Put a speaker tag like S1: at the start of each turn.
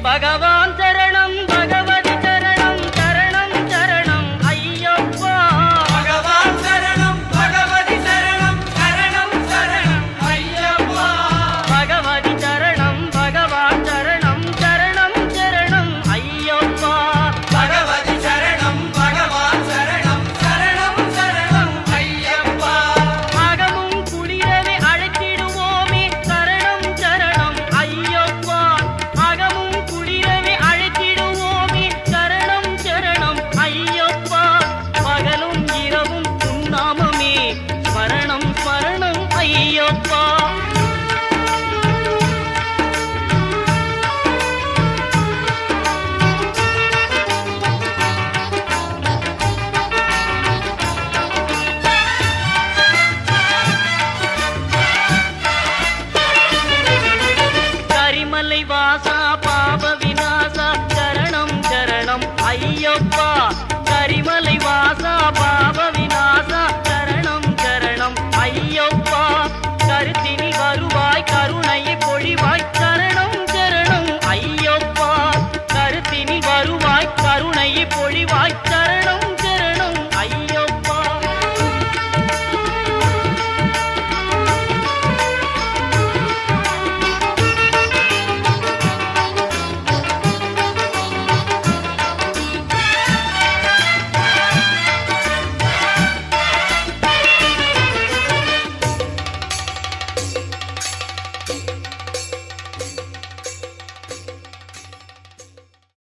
S1: பகவான் சரணம் பகவதி சரணம் சரணம் சரணம் ஐயப்பா.
S2: பகவான் சரணம் பகவதி சரணம் சரணம் சரணம் ஐயப்பா.
S1: பகவதி சரணம் பகவான் சரணம் சரணம் சரணம் ஐயப்பா.
S2: பகவதி சரணம் பகவான் சரணம் சரணம் சரணம் ஐயப்பா.
S1: அகமும் குளிரவே அழைத்திடுவோமே சரணம் சரணம் ஐயப்பா. அகமும் குளிரவே அழைத்திடுவோமே சரணம் சரணம் ஐயப்பா. பகலும் இரவும் உன்னாமமே ஸ்மரணம் ஸ்மரணம் ஐயப்பா. கரிமலை வாசா பாப விநாசா சரணம் சரணம் ஐயப்பா. கரிமலை வாசா பாப விநாசா சரணம் சரணம் ஐயப்பா. கருத்தினில் வருவாய் கருணையை பொழிவாய்